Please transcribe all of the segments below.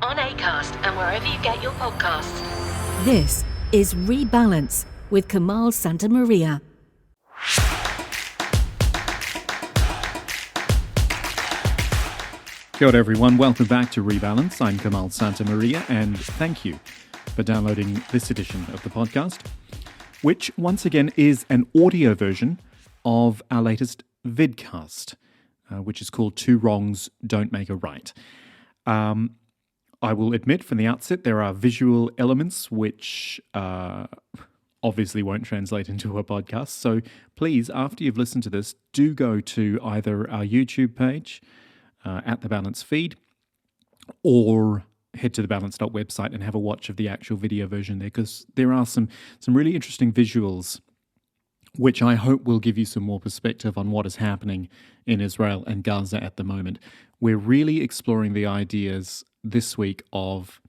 on Acast and wherever you get your podcasts. This is Rebalance with Kamal Santamaria. Kia ora everyone, welcome back to Rebalance. I'm Kamal Santamaria and thank you for downloading this edition of the podcast, which once again is an audio version of our latest VIDCAST, which is called Two Wrongs Don't Make a Right. I will admit from the outset there are visual elements which obviously won't translate into a podcast. So please, after you've listened to this, do go to either our YouTube page at the Balance feed or head to the Balance website and have a watch of the actual video version there, because there are some really interesting visuals which I hope will give you some more perspective on what is happening in Israel and Gaza at the moment. We're really exploring the ideas this week of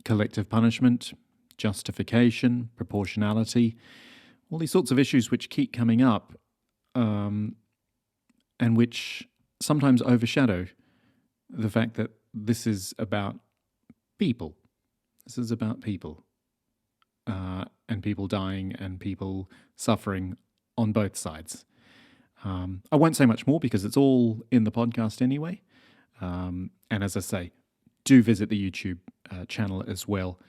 collective punishment, justification, proportionality, all these sorts of issues which keep coming up and which sometimes overshadow the fact that this is about people. This is about people and people dying and people suffering on both sides. I won't say much more because it's all in the podcast anyway. And as I say, do visit the YouTube channel as well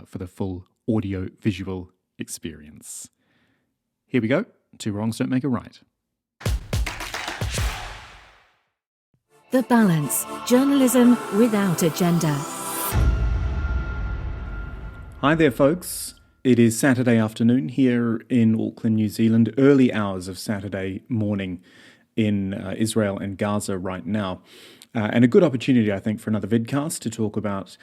for the full audio-visual experience. Here we go. Two wrongs don't make a right. The Balance, journalism without agenda. Hi there, folks. It is Saturday afternoon here in Auckland, New Zealand, early hours of Saturday morning in Israel and Gaza right now. And a good opportunity, I think, for another vidcast to talk about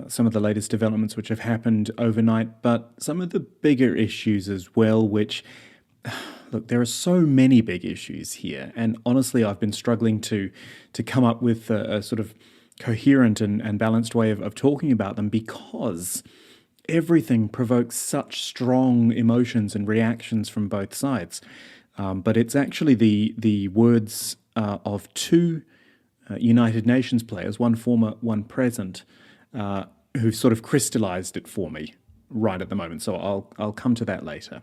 some of the latest developments which have happened overnight, but some of the bigger issues as well, which, look, there are so many big issues here. And honestly, I've been struggling to come up with a sort of coherent and balanced way of talking about them, because everything provokes such strong emotions and reactions from both sides. But it's actually the words of two United Nations players, one former, one present, who've sort of crystallized it for me right at the moment. So I'll come to that later.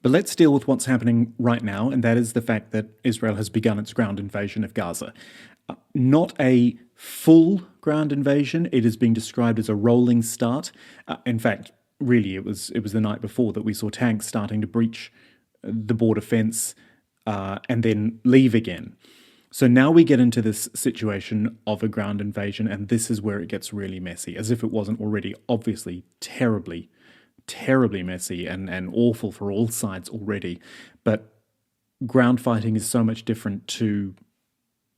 But let's deal with what's happening right now, and that is the fact that Israel has begun its ground invasion of Gaza. Not a full ground invasion. It is being described as a rolling start. In fact, really, it was the night before that we saw tanks starting to breach the border fence and then leave again. So now we get into this situation of a ground invasion, and this is where it gets really messy, as if it wasn't already obviously terribly messy and awful for all sides already. But ground fighting is so much different to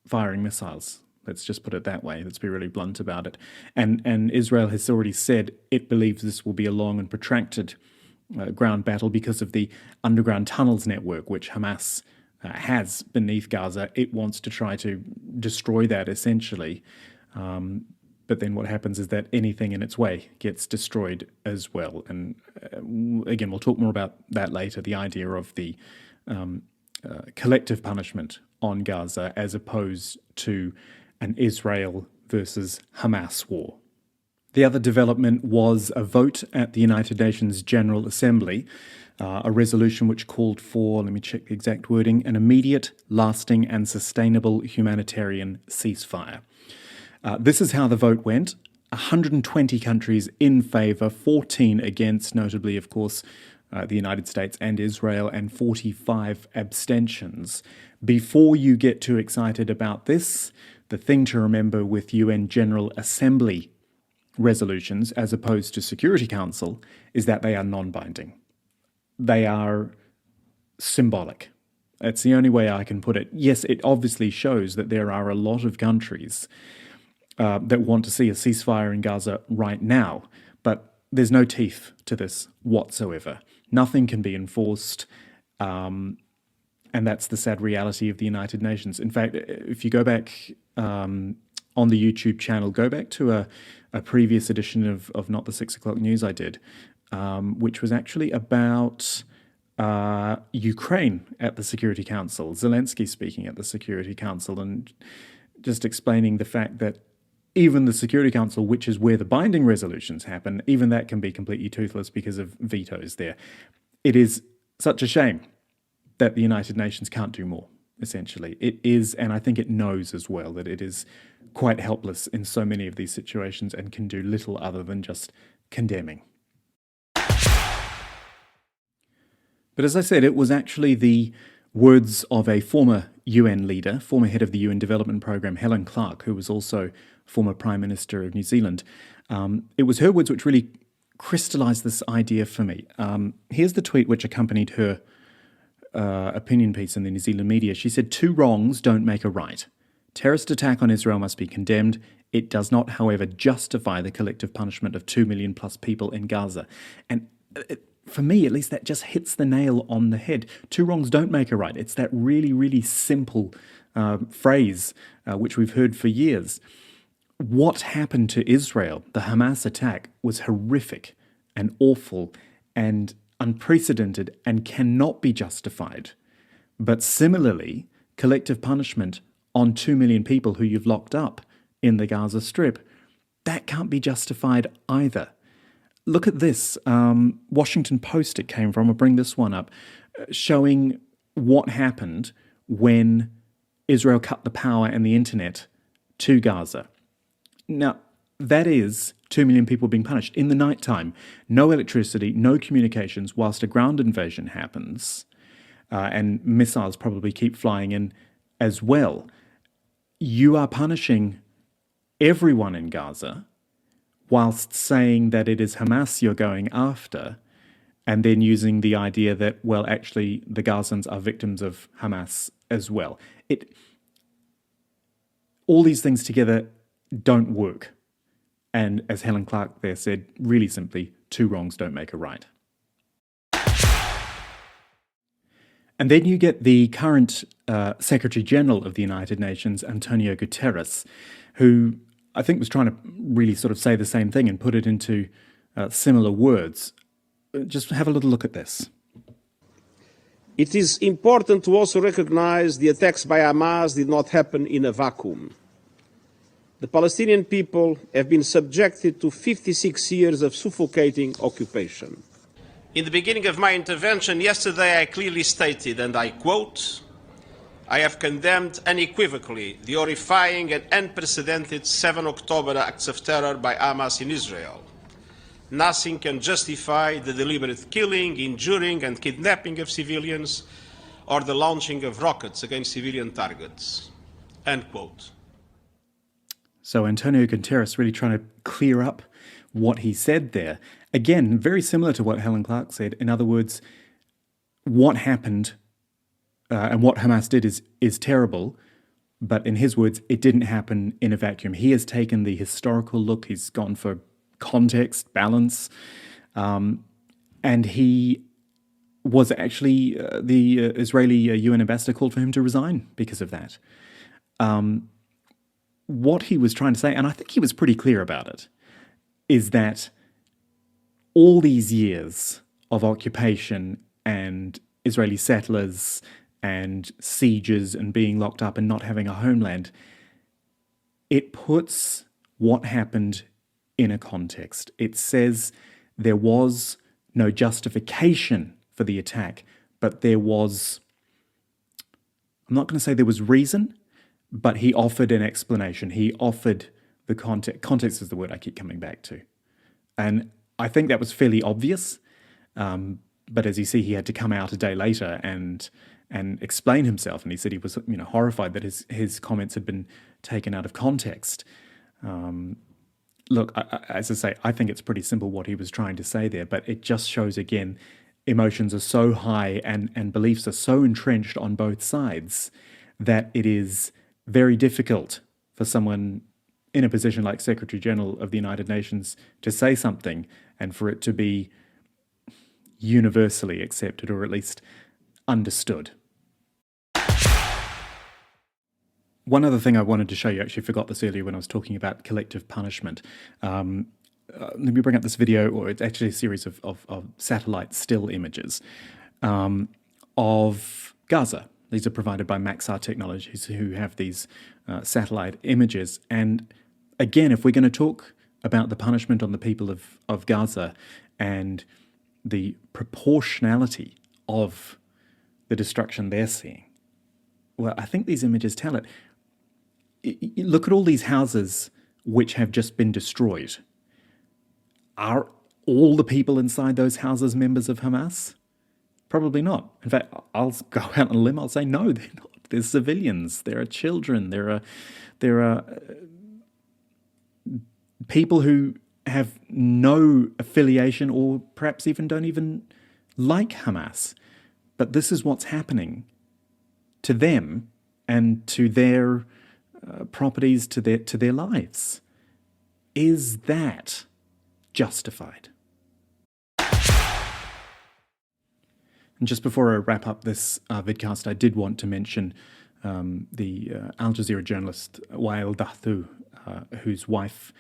firing missiles. Let's just put it that way. Let's be really blunt about it. And Israel has already said it believes this will be a long and protracted ground battle because of the underground tunnels network, which Hamas has beneath Gaza. It wants to try to destroy that, essentially. But then what happens is that anything in its way gets destroyed as well. And again, we'll talk more about that later, the idea of the collective punishment on Gaza as opposed to an Israel versus Hamas war. The other development was a vote at the United Nations General Assembly, a resolution which called for, let me check the exact wording, an immediate, lasting and sustainable humanitarian ceasefire. This is how the vote went. 120 countries in favour, 14 against, notably, of course, the United States and Israel, and 45 abstentions. Before you get too excited about this, the thing to remember with UN General Assembly resolutions, as opposed to Security Council, is that they are non-binding. They are symbolic. It's the only way I can put it. Yes, it obviously shows that there are a lot of countries that want to see a ceasefire in Gaza right now, but there's no teeth to this whatsoever. Nothing can be enforced, and that's the sad reality of the United Nations. In fact, if you go back on the YouTube channel, go back to a previous edition of Not the 6 o'clock News I did, which was actually about Ukraine at the Security Council, Zelensky speaking at the Security Council, and just explaining the fact that even the Security Council, which is where the binding resolutions happen, even that can be completely toothless because of vetoes there. It is such a shame that the United Nations can't do more, essentially. It is, and I think it knows as well, that it is quite helpless in so many of these situations and can do little other than just condemning. But as I said, it was actually the words of a former UN leader, former head of the UN Development Programme, Helen Clark, who was also former Prime Minister of New Zealand. It was her words which really crystallised this idea for me. Here's the tweet which accompanied her opinion piece in the New Zealand media. She said, "Two wrongs don't make a right. Terrorist attack on Israel must be condemned. It does not, however, justify the collective punishment of 2 million plus people in Gaza." And for me, at least, that just hits the nail on the head. Two wrongs don't make a right. It's that really, really simple phrase which we've heard for years. What happened to Israel, the Hamas attack, was horrific and awful and unprecedented and cannot be justified. But similarly, collective punishment on 2 million people who you've locked up in the Gaza Strip, that can't be justified either. Look at this, Washington Post it came from, I'll bring this one up, showing what happened when Israel cut the power and the internet to Gaza. Now, that is 2 million people being punished in the nighttime. No electricity, no communications, whilst a ground invasion happens, and missiles probably keep flying in as well. You are punishing everyone in Gaza whilst saying that it is Hamas you're going after, and then using the idea that, well, actually, the Gazans are victims of Hamas as well. All these things together don't work. And as Helen Clark there said, really simply, two wrongs don't make a right. And then you get the current Secretary General of the United Nations, Antonio Guterres, who I think was trying to really sort of say the same thing and put it into similar words. Just have a little look at this. It is important to also recognize the attacks by Hamas did not happen in a vacuum. The Palestinian people have been subjected to 56 years of suffocating occupation. In the beginning of my intervention yesterday, I clearly stated, and I quote, "I have condemned unequivocally the horrifying and unprecedented 7 October acts of terror by Hamas in Israel. Nothing can justify the deliberate killing, injuring and kidnapping of civilians or the launching of rockets against civilian targets." End quote. So Antonio Guterres really trying to clear up what he said there. Again, very similar to what Helen Clark said. In other words, what happened and what Hamas did is terrible, but in his words, it didn't happen in a vacuum. He has taken the historical look. He's gone for context, balance, and he was actually, the Israeli UN ambassador called for him to resign because of that. What he was trying to say, and I think he was pretty clear about it, is that all these years of occupation and Israeli settlers and sieges and being locked up and not having a homeland, it puts what happened in a context. It says there was no justification for the attack, but there was, I'm not going to say there was reason, but he offered an explanation. He offered the context. Context is the word I keep coming back to. And I think that was fairly obvious. But as you see, he had to come out a day later and explain himself. And he said he was, horrified that his comments had been taken out of context. Look, as I say, I think it's pretty simple what he was trying to say there, but it just shows again, emotions are so high and beliefs are so entrenched on both sides that it is very difficult for someone in a position like Secretary General of the United Nations to say something and for it to be universally accepted or at least understood. One other thing I wanted to show you, I actually forgot this earlier when I was talking about collective punishment. Let me bring up this video, or it's actually a series of satellite still images of Gaza. These are provided by Maxar Technologies, who have these satellite images. And again, if we're going to talk about the punishment on the people of Gaza and the proportionality of the destruction they're seeing, well, I think these images tell it. Look at all these houses which have just been destroyed. Are all the people inside those houses members of Hamas? Probably not. In fact, I'll go out on a limb. I'll say no, they're not. There's civilians. There are children. There are people who have no affiliation, or perhaps even don't even like Hamas. But this is what's happening to them and to their properties, to their lives. Is that justified? And just before I wrap up this vidcast, I did want to mention the Al Jazeera journalist Wael Dahdouh, whose wife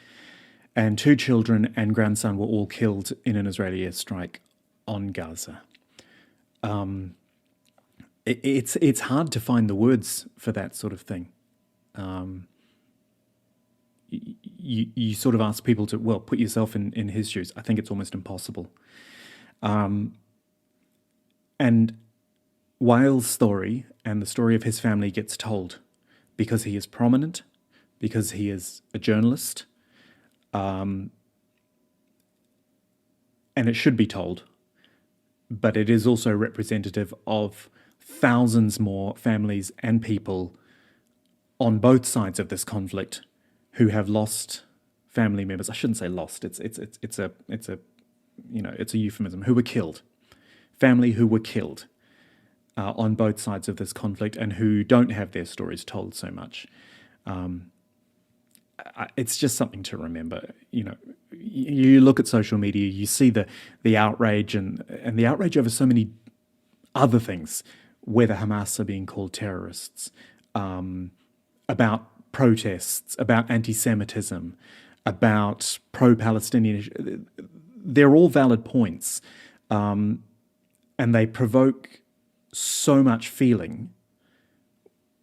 and 2 children and grandson were all killed in an Israeli airstrike on Gaza. It's hard to find the words for that sort of thing. You sort of ask people to, well, put yourself in his shoes. I think it's almost impossible. And Wael's story and the story of his family gets told because he is prominent, because he is a journalist, and it should be told, but it is also representative of thousands more families and people on both sides of this conflict who have lost family members. I shouldn't say lost. It's a euphemism. Who were killed. Family who were killed on both sides of this conflict and who don't have their stories told so much. It's just something to remember. You look at social media, you see the outrage and the outrage over so many other things, whether Hamas are being called terrorists, about protests, about anti-Semitism, about pro-Palestinian. They're all valid points. And they provoke so much feeling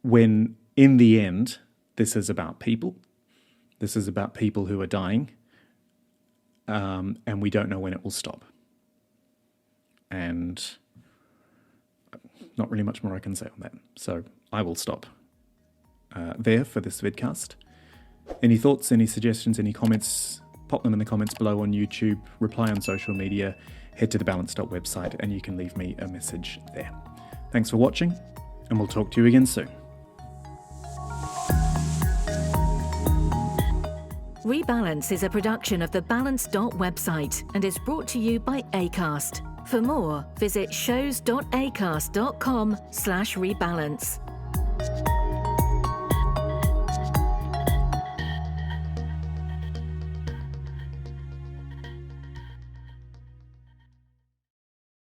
when, in the end, this is about people. This is about people who are dying, and we don't know when it will stop. And not really much more I can say on that. So I will stop there for this vidcast. Any thoughts, any suggestions, any comments, pop them in the comments below on YouTube, reply on social media, head to the Balanced website, and you can leave me a message there. Thanks for watching, and we'll talk to you again soon. Rebalance is a production of the Balanced website and is brought to you by Acast. For more, visit shows.acast.com/rebalance.